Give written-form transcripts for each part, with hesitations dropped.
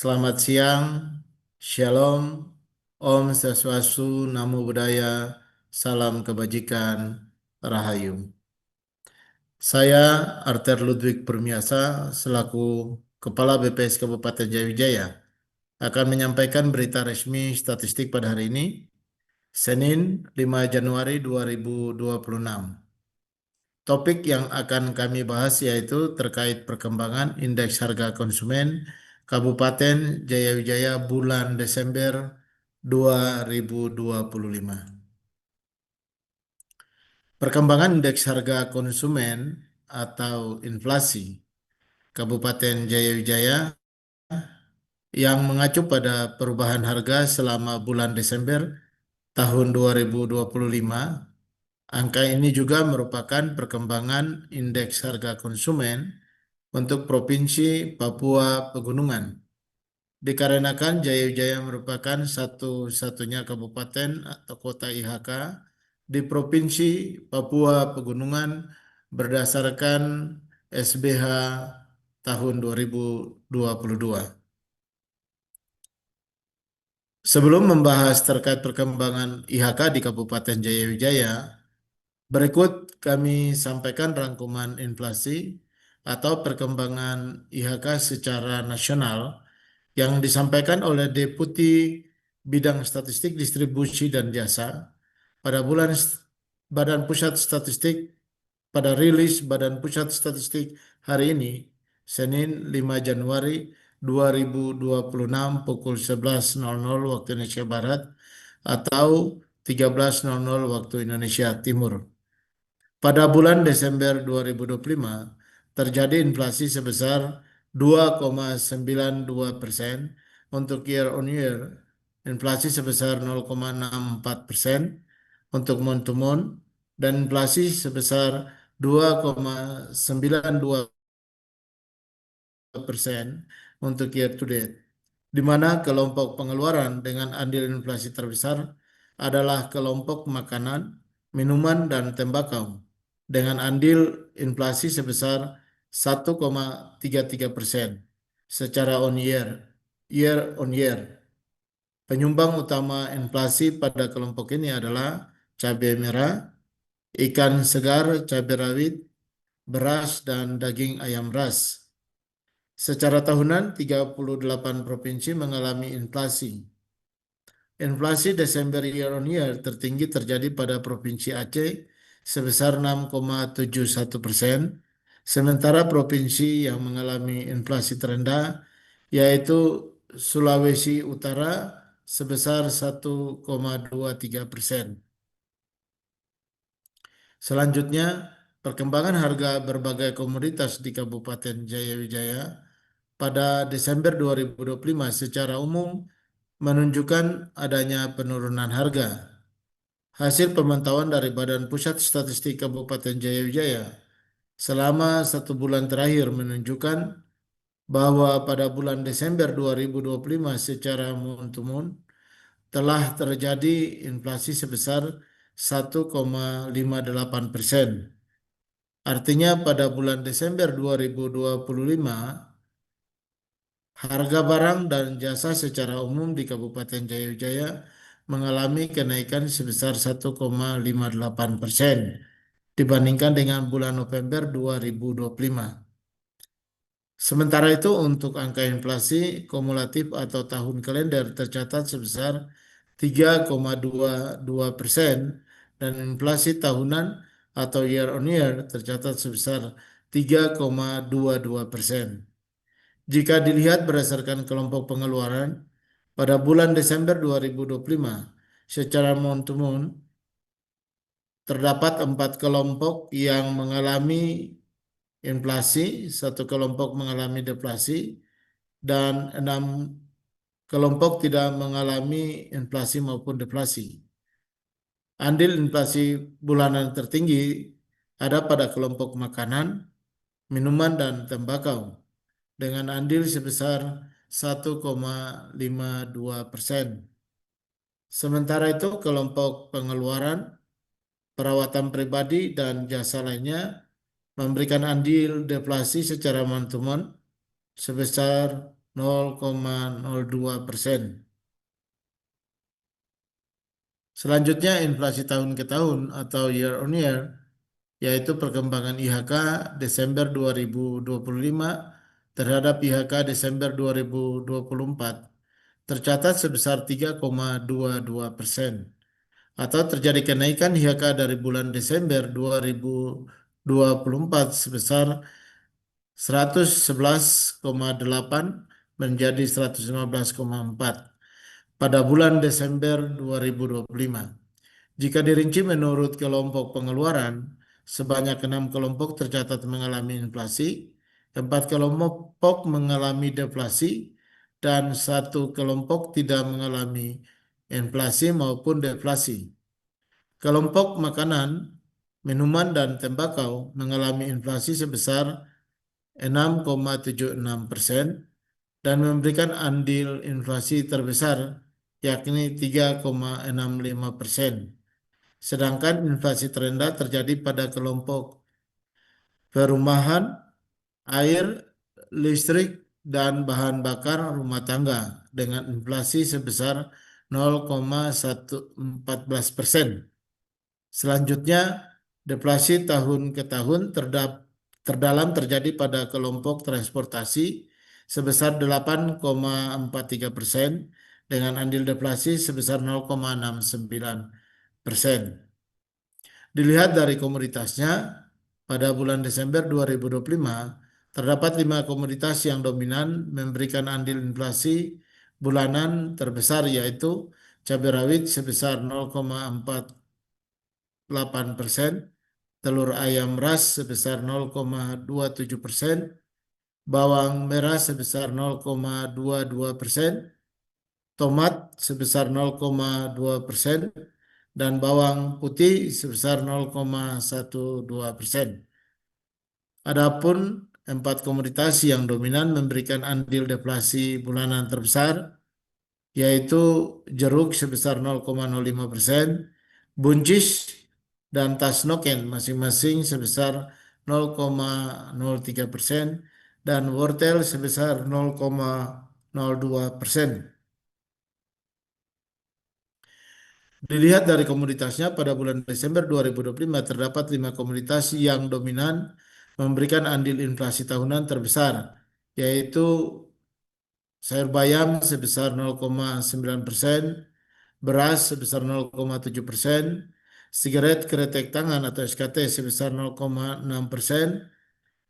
Selamat siang, Shalom, Om Swastiastu, Namo Buddhaya, Salam Kebajikan, Rahayu. Saya Arthur Ludwig Permiasa selaku Kepala BPS Kabupaten Jayawijaya akan menyampaikan berita resmi statistik pada hari ini, Senin 5 Januari 2026. Topik yang akan kami bahas yaitu terkait perkembangan indeks harga konsumen Kabupaten Jayawijaya bulan Desember 2025. Perkembangan indeks harga konsumen atau inflasi Kabupaten Jayawijaya yang mengacu pada perubahan harga selama bulan Desember tahun 2025. Angka ini juga merupakan perkembangan indeks harga konsumen untuk Provinsi Papua Pegunungan. Dikarenakan Jayawijaya merupakan satu-satunya kabupaten atau kota IHK di Provinsi Papua Pegunungan berdasarkan SBH tahun 2022. Sebelum membahas terkait perkembangan IHK di Kabupaten Jayawijaya, berikut kami sampaikan rangkuman inflasi atau perkembangan IHK secara nasional yang disampaikan oleh Deputi Bidang Statistik Distribusi dan Jasa pada Badan Pusat Statistik pada rilis Badan Pusat Statistik hari ini, Senin 5 Januari 2026 pukul 11.00 waktu Indonesia Barat atau 13.00 waktu Indonesia Timur. Pada bulan Desember 2025, terjadi inflasi sebesar 2,92% untuk year on year, inflasi sebesar 0,64% untuk month to month, dan inflasi sebesar 2,92% untuk year to date, di mana kelompok pengeluaran dengan andil inflasi terbesar adalah kelompok makanan, minuman, dan tembakau dengan andil inflasi sebesar 1,33% secara year on year. Penyumbang utama inflasi pada kelompok ini adalah cabai merah, ikan segar, cabai rawit, beras, dan daging ayam ras. Secara tahunan, 38 provinsi mengalami inflasi. Inflasi Desember year on year tertinggi terjadi pada Provinsi Aceh sebesar 6,71%, sementara provinsi yang mengalami inflasi terendah yaitu Sulawesi Utara sebesar 1,23%. Selanjutnya, perkembangan harga berbagai komoditas di Kabupaten Jayawijaya pada Desember 2025 secara umum menunjukkan adanya penurunan harga. Hasil pemantauan dari Badan Pusat Statistik Kabupaten Jayawijaya selama 1 bulan terakhir menunjukkan bahwa pada bulan Desember 2025 secara month to month telah terjadi inflasi sebesar 1,58%. Artinya pada bulan Desember 2025 harga barang dan jasa secara umum di Kabupaten Jayawijaya mengalami kenaikan sebesar 1,58% dibandingkan dengan bulan November 2025. Sementara itu untuk angka inflasi kumulatif atau tahun kalender tercatat sebesar 3,22% dan inflasi tahunan atau year on year tercatat sebesar 3,22%. Jika dilihat berdasarkan kelompok pengeluaran, pada bulan Desember 2025, secara month to month, terdapat 4 kelompok yang mengalami inflasi, 1 kelompok mengalami deflasi, dan 6 kelompok tidak mengalami inflasi maupun deflasi. Andil inflasi bulanan tertinggi ada pada kelompok makanan, minuman, dan tembakau dengan andil sebesar 1,52%. Sementara itu kelompok pengeluaran, perawatan pribadi, dan jasa lainnya memberikan andil deflasi secara month to month sebesar 0,02%. Selanjutnya inflasi tahun ke tahun atau year on year, yaitu perkembangan IHK Desember 2025 terhadap IHK Desember 2024 tercatat sebesar 3,22% atau terjadi kenaikan IHK dari bulan Desember 2024 sebesar 111,8 menjadi 115,4 pada bulan Desember 2025. Jika dirinci menurut kelompok pengeluaran, sebanyak 6 kelompok tercatat mengalami inflasi, 4 kelompok mengalami deflasi, dan 1 kelompok tidak mengalami inflasi maupun deflasi. Kelompok makanan, minuman, dan tembakau mengalami inflasi sebesar 6,76% dan memberikan andil inflasi terbesar yakni 3,65%. Sedangkan inflasi terendah terjadi pada kelompok perumahan, air, listrik, dan bahan bakar rumah tangga dengan inflasi sebesar 0,14%. Selanjutnya, deflasi tahun ke tahun terdalam terjadi pada kelompok transportasi sebesar 8,43% dengan andil deflasi sebesar 0,69%. Dilihat dari komoditasnya, pada bulan Desember 2025, terdapat 5 komoditas yang dominan memberikan andil inflasi bulanan terbesar yaitu cabai rawit sebesar 0,48%, telur ayam ras sebesar 0,27%, bawang merah sebesar 0,22%, tomat sebesar 0,2%, dan bawang putih sebesar 0,12%. Adapun 4 komoditas yang dominan memberikan andil deflasi bulanan terbesar yaitu jeruk sebesar 0,05%, buncis dan tas noken masing-masing sebesar 0,03% dan wortel sebesar 0,02%. Dilihat dari komoditasnya, pada bulan Desember 2025 terdapat 5 komoditas yang dominan memberikan andil inflasi tahunan terbesar, yaitu sayur bayam sebesar 0,9%, beras sebesar 0,7%, sigaret kretek tangan atau SKT sebesar 0,6%,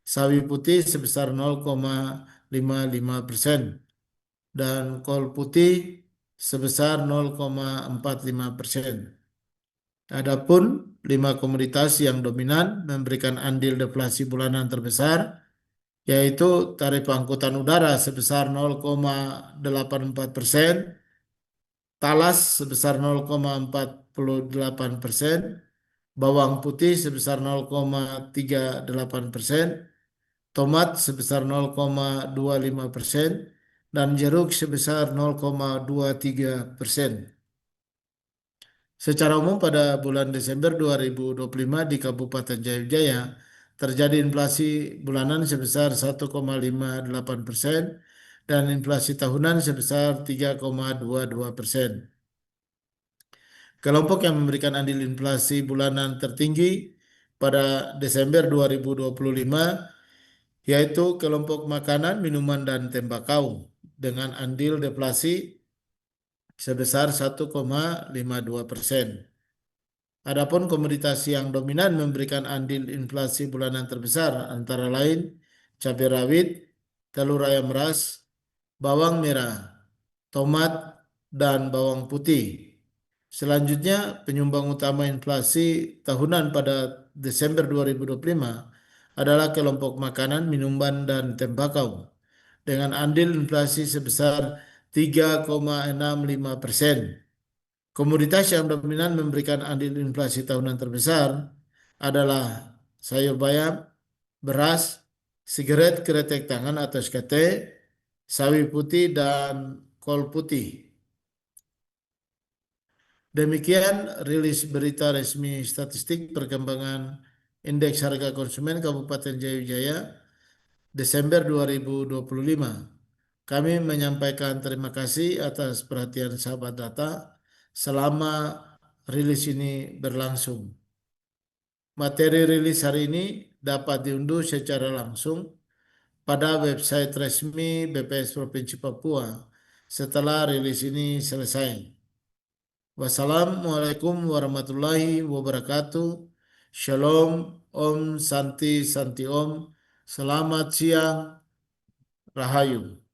sawi putih sebesar 0,55%, dan kol putih sebesar 0,45%. Adapun 5 komoditas yang dominan memberikan andil deflasi bulanan terbesar, yaitu tarif angkutan udara sebesar 0,84%, talas sebesar 0,48%, bawang putih sebesar 0,38%, tomat sebesar 0,25%, dan jeruk sebesar 0,23%. Secara umum pada bulan Desember 2025 di Kabupaten Jayabaya terjadi inflasi bulanan sebesar 1,58% dan inflasi tahunan sebesar 3,22%. Kelompok yang memberikan andil inflasi bulanan tertinggi pada Desember 2025 yaitu kelompok makanan, minuman, dan tembakau dengan andil deflasi sebesar 1,52%. Adapun komoditas yang dominan memberikan andil inflasi bulanan terbesar antara lain cabai rawit, telur ayam ras, bawang merah, tomat, dan bawang putih. Selanjutnya, penyumbang utama inflasi tahunan pada Desember 2025 adalah kelompok makanan, minuman, dan tembakau dengan andil inflasi sebesar 3,65%. Komoditas yang dominan memberikan andil inflasi tahunan terbesar adalah sayur bayam, beras, sigaret kretek tangan atau SKT, sawi putih, dan kol putih. Demikian rilis berita resmi statistik perkembangan Indeks Harga Konsumen Kabupaten Jayabaya Desember 2025. Kami menyampaikan terima kasih atas perhatian sahabat data selama rilis ini berlangsung. Materi rilis hari ini dapat diunduh secara langsung pada website resmi BPS Provinsi Papua setelah rilis ini selesai. Wassalamualaikum warahmatullahi wabarakatuh. Shalom, Om Santi Santi Om. Selamat siang, Rahayu.